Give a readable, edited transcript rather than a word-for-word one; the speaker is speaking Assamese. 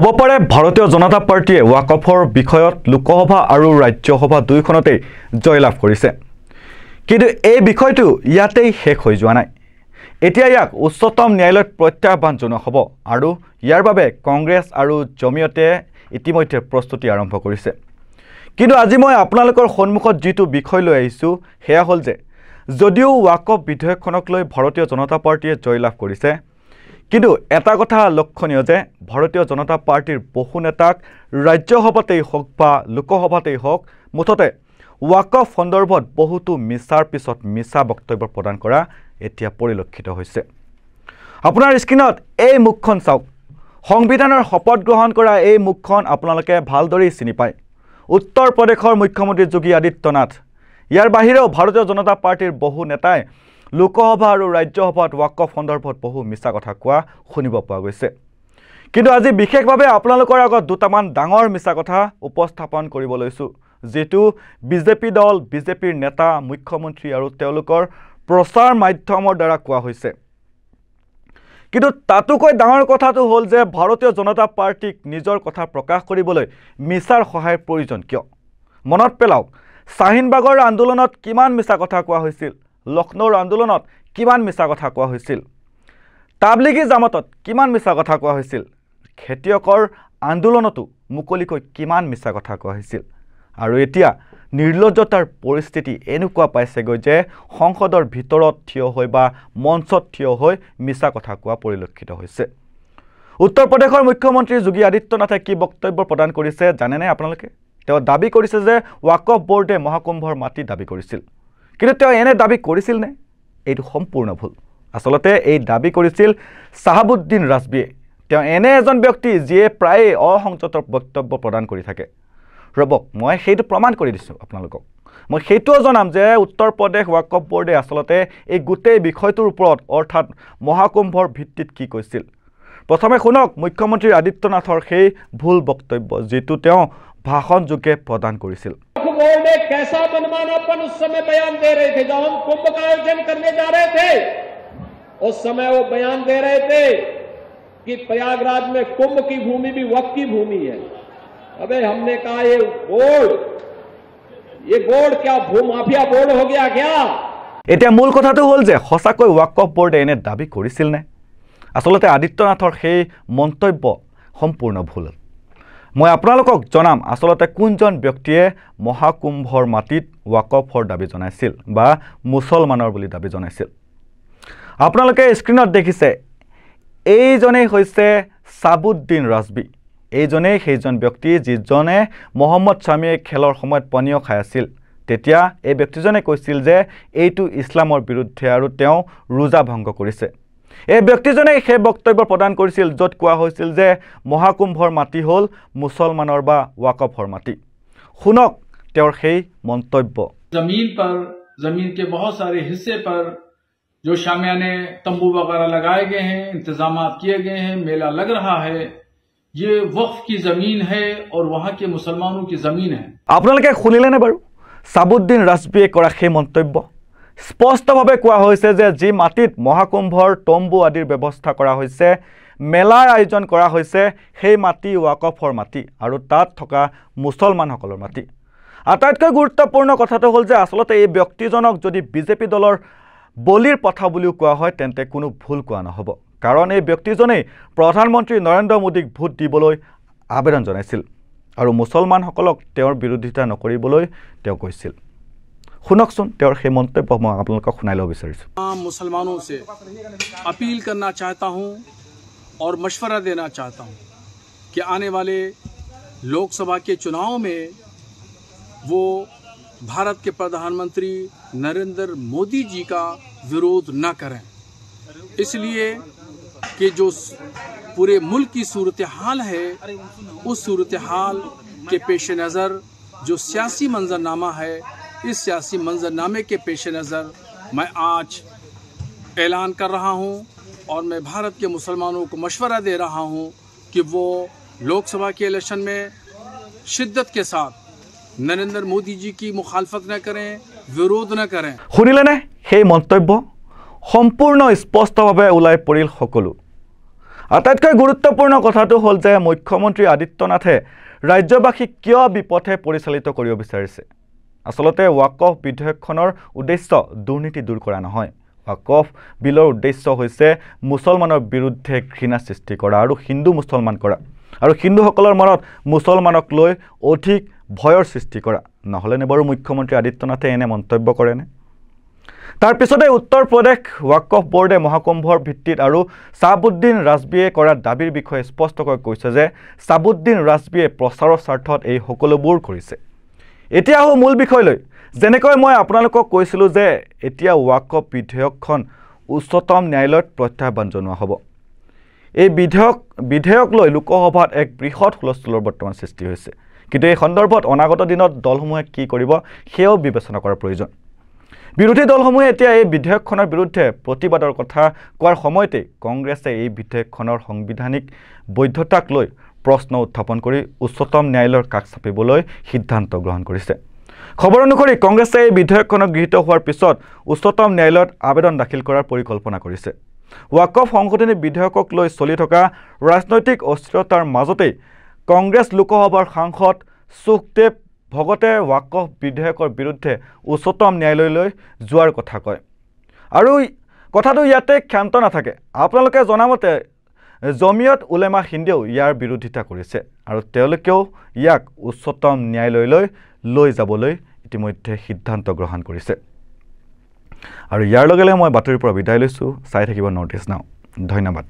হ'ব পাৰে ভাৰতীয় জনতা পাৰ্টিয়ে ৱাকফৰ বিষয়ত লোকসভা আৰু ৰাজ্যসভা দুইখনতেই জয়লাভ কৰিছে কিন্তু এই বিষয়টো ইয়াতেই শেষ হৈ যোৱা নাই এতিয়া ইয়াক উচ্চতম ন্যায়ালয়ত প্ৰত্যাহ্বান জনোৱা হ'ব আৰু ইয়াৰ বাবে কংগ্ৰেছ আৰু জমিয়তে ইতিমধ্যে প্ৰস্তুতি আৰম্ভ কৰিছে কিন্তু আজি মই আপোনালোকৰ সন্মুখত যেটো বিষয় লৈ আহিছো হেয়া হল যে যদিও ৱাকফ বিধেয়কখনক লৈ ভাৰতীয় জনতা পাৰ্টিয়ে জয়লাভ কৰিছে কিন্তু এটা কথা লক্ষণীয় যে ভাৰতীয় জনতা পাৰ্টিৰ বহু নেতাক ৰাজ্যসভাতেই হওক বা লোকসভাতেই হওক মুঠতে ৱাকফ সন্দৰ্ভত বহুতো মিছাৰ পিছত মিছা বক্তব্য প্ৰদান কৰা এতিয়া পৰিলক্ষিত হৈছে আপোনাৰ স্ক্ৰিনত এই মুখখন চাওক সংবিধানৰ শপত গ্ৰহণ কৰা এই মুখখন আপোনালোকে ভালদৰে চিনি পায় উত্তৰ প্ৰদেশৰ মুখ্যমন্ত্ৰী যোগী আদিত্যনাথ ইয়াৰ বাহিৰেও ভাৰতীয় জনতা পাৰ্টিৰ বহু নেতাই লোকসভা আৰু ৰাজ্যসভাত ৱাকফ সন্দৰ্ভত বহু মিছা কথা কোৱা শুনিব পোৱা গৈছে কিন্তু আজি বিশেষভাৱে আপোনালোকৰ আগত দুটামান ডাঙৰ মিছা কথা উপস্থাপন কৰিব লৈছো যেটো বিজেপি দল বিজেপিৰ নেতা মুখ্যমন্ত্ৰী আৰু তেওঁলোকৰ প্ৰচাৰ মাধ্যমৰ দ্বাৰা কোৱা হৈছে কিন্তু তাতোকৈ ডাঙৰ কথাটো হ'ল যে ভাৰতীয় জনতা পাৰ্টিক নিজৰ কথা প্ৰকাশ কৰিবলৈ মিছাৰ সহায়ৰ প্ৰয়োজন কিয় মনত পেলাওক শাহিনবাগৰ আন্দোলনত কিমান মিছা কথা কোৱা হৈছিল লক্ষ্ণৌৰ আন্দোলনত কিমান মিছা কথা কোৱা হৈছিল তাবলিগী জামাতত কিমান মিছা কথা কোৱা হৈছিল খেতিয়কৰ আন্দোলনতো মুকলিকৈ কিমান মিছা কথা কোৱা হৈছিল আৰু এতিয়া নিৰ্লজ্জতাৰ পৰিস্থিতি এনেকুৱা পাইছেগৈ যে সংসদৰ ভিতৰত থিয় হৈ বা মঞ্চত থিয় হৈ মিছা কথা কোৱা পৰিলক্ষিত হৈছে উত্তৰ প্ৰদেশৰ মুখ্যমন্ত্ৰী যোগী আদিত্যনাথে কি বক্তব্য প্ৰদান কৰিছে জানেনে আপোনালোকে তেওঁ দাবী কৰিছে যে ৱাকফ বোৰ্ডে মহাকুম্ভৰ মাটি দাবী কৰিছিল কিন্তু তেওঁ এনে দাবী কৰিছিল নে এইটো সম্পূৰ্ণ ভুল আসলতে এই দাবী কৰিছিল সাহাবুদ্দিন ৰাজবিয়ে তেওঁ এনে এজন ব্যক্তি যিয়ে প্ৰায় অসংযত বক্তব্য প্ৰদান কৰি থাকে ৰবক মই সেইটো প্ৰমাণ কৰি দিছো আপোনালোকক মই সেইটো জনাম যে উত্তৰ প্ৰদেশ ৱাকফ বোৰ্ডে আসলতে এই গোটেই বিষয়টোৰ ওপৰত অৰ্থাৎ মহাকুম্ভৰ ভিত্তিত কি কৈছিল প্ৰথমে শুনক মুখ্যমন্ত্ৰী আদিত্যনাথৰ সেই ভুল বক্তব্য যেটো তেওঁ भाषण जोगे प्रदान करिसिल बोर्ड ने कैसा मनमानापन उस समय बयान दे रहे थे जब हम कुंभ का आयोजन करने जा रहे थे उस समय वो बयान दे रहे थे कि प्रयागराज में कुंभ की भूमि भी वक्फ की भूमि है अबे हमने कहा ये बोर्ड क्या भूमाफिया बोर्ड हो गया क्या एटा मूल कथाটো হল যে হসাকৈ ৱাকফ বোৰ্ডে এনে দাবী কৰিছিল নে আসলতে আদিত্যনাথৰ সেই মন্তব্য সম্পূৰ্ণ ভুল মই আপোনালোকক জনাম আসলতে কোনজন ব্যক্তিয়ে মহাকুম্ভৰ মাটিত ৱাকফৰ দাবী জনাইছিল বা মুছলমানৰ বুলি দাবী জনাইছিল আপোনালোকে স্ক্ৰিনত দেখিছে এইজনে হৈছে সাবুদ্দিন ৰাজবি এইজনে সেইজন ব্যক্তি যিজনে মোহাম্মদ শামিয়ে খেলৰ সময়ত পানীয় খাই আছিল তেতিয়া এই ব্যক্তিজনে কৈছিল যে এইটো ইছলামৰ বিৰুদ্ধে আৰু তেওঁ ৰোজা ভংগ কৰিছে এই ব্যক্তিজনে সেই বক্তব্য প্ৰদান কৰিছিল যত কোৱা হৈছিল যে মহাকুম্ভৰ মাটি হল মুছলমানৰ বা ৱাকফৰ মাটি শুনক তেওঁৰ সেই মন্তব্য जमीन के बहुत सारे हिस्से पर जो शामियाने तंबू वगैरह लगाए गए हैं इंतजामात किए गए हैं मेला लग रहा है ये वक्फ की जमीन है और वहां के मुसलमानों की जमीन है আপোনালোকে শুনিলেনে বাৰু সাবুদ্দিন ৰাজবিয়ে কৰা সেই মন্তব্য স্পষ্টভাৱে কোৱা হৈছে যে যি মাটিত মহাকুম্ভৰ তম্বু আদিৰ ব্যৱস্থা কৰা হৈছে মেলাৰ আয়োজন কৰা হৈছে সেই মাটি ৱাকফৰ মাটি আৰু তাত থকা মুছলমানসকলৰ মাটি আটাইতকৈ গুৰুত্বপূৰ্ণ কথাটো হ'ল যে আসলতে এই ব্যক্তিজনক যদি বিজেপি দলৰ বলিৰ পথা বুলিও কোৱা হয় তেন্তে কোনো ভুল কোৱা নহব কাৰণ এই ব্যক্তিজনেই প্ৰধানমন্ত্ৰী নৰেন্দ্ৰ মোদীক ভোট দিবলৈ আবেদন জনাইছিল আৰু মুছলমানসকলক তেওঁৰ বিৰোধিতা নকৰিবলৈ তেওঁ কৈছিল सुनकसुन तेवर हे मंतव्य मैं आप लोगों को सुनाई लो विचारिछु मुसलमानों से अपील करना चाहता हूं और मशवरा देना चाहता हूं कि आने वाले लोकसभा के चुनाव में वो भारत के प्रधानमंत्री नरेंद्र मोदी जी का विरोध न करें इसलिए कि जो पूरे मुल्क की सूरत हाल है उस सूरत हाल के पेश नज़र जो सियासी मंजरनामा है इस सियासी मंजरनामे के पेश नज़र मैं आज ऐलान कर रहा हूं और मैं भारत के मुसलमानों को मशवरा दे रहा हूं कि वो लोकसभा के इलेक्शन में शिद्दत के साथ नरेंद्र मोदी जी की मुखालफत न करें विरोध न करें শুনিলে নে সেই মন্তব্য সম্পূৰ্ণ স্পষ্টভাৱে ওলাই পৰিল সকলো আটাইতকৈ গুৰুত্বপূৰ্ণ কথাটো হ'ল যে মুখ্যমন্ত্ৰী আদিত্যনাথে ৰাজ্যবাসীক কিয় বিপথে পৰিচালিত কৰিব বিচাৰিছে। আচলতে ৱাকফ বিধেয়কখনৰ উদ্দেশ্য দুৰ্নীতি দূৰ কৰা নহয়। ৱাকফ বিলৰ উদ্দেশ্য হৈছে মুছলমানৰ বিৰুদ্ধে ঘৃণা সৃষ্টি কৰা আৰু হিন্দু মুছলমান কৰা আৰু হিন্দুসকলৰ মনত মুছলমানক লৈ অধিক ভয়ৰ সৃষ্টি কৰা। নহ'লেনে বাৰু মুখ্যমন্ত্ৰী আদিত্যনাথে এনে মন্তব্য কৰেনে? তাৰ পিছতে উত্তৰ প্ৰদেশ ৱাকফ বোৰ্ডে মহাকুম্ভৰ ভিত্তিত আৰু চাহাবুদ্দিন ৰাজবীয়ে কৰা দাবীৰ বিষয়ে স্পষ্টকৈ কৈছে যে চাহাবুদ্দিন ৰাজবীয়ে প্ৰচাৰৰ স্বাৰ্থত এই সকলোবোৰ কৰিছে। এতিয়া আহোঁ মূল বিষয়লৈ। যেনেকৈ মই আপোনালোকক কৈছিলোঁ যে এতিয়া ৱাকফ বিধেয়কখন উচ্চতম ন্যায়ালয়ত প্ৰত্যাহ্বান জনোৱা হ'ব। এই বিধেয়ক লৈ লোকসভাত এক বৃহৎ হুলস্থুলৰ বৰ্তমান সৃষ্টি হৈছে। কিন্তু এই সন্দৰ্ভত অনাগত দিনত দলসমূহে কি কৰিব সেয়াও বিবেচনা কৰাৰ প্ৰয়োজন। বিৰোধী দলসমূহে এতিয়া এই বিধেয়কখনৰ বিৰুদ্ধে প্ৰতিবাদৰ কথা কোৱাৰ সময়তে কংগ্ৰেছে এই বিধেয়কখনৰ সাংবিধানিক বৈধতাক লৈ প্ৰশ্ন উত্থাপন কৰি উচ্চতম ন্যায়ালয়ৰ কাষ চাপিবলৈ সিদ্ধান্ত গ্ৰহণ কৰিছে। খবৰ অনুসৰি কংগ্ৰেছে এই বিধেয়কখন গৃহীত হোৱাৰ পিছত উচ্চতম ন্যায়ালয়ত আবেদন দাখিল কৰাৰ পৰিকল্পনা কৰিছে। ৱাকফ সংশোধনী বিধেয়কক লৈ চলি থকা ৰাজনৈতিক অস্থিৰতাৰ মাজতেই কংগ্ৰেছ লোকসভাৰ সাংসদ সুখদেৱ ভগতে ৱাকফ বিধেয়কৰ বিৰুদ্ধে উচ্চতম ন্যায়ালয়লৈ যোৱাৰ কথা কয়। আৰু কথাটো ইয়াতে ক্ষান্ত নাথাকে। আপোনালোকে জনামতে জমিয়ত উলেমা হিন্দেও ইয়াৰ বিৰোধিতা কৰিছে আৰু তেওঁলোকেও ইয়াক উচ্চতম ন্যায়ালয়লৈ লৈ যাবলৈ ইতিমধ্যে সিদ্ধান্ত গ্ৰহণ কৰিছে। আৰু ইয়াৰ লগে লগে মই বাতৰিৰ পৰা বিদায় লৈছোঁ। চাই থাকিব নৰ্থ ইষ্ট নাও। ধন্যবাদ।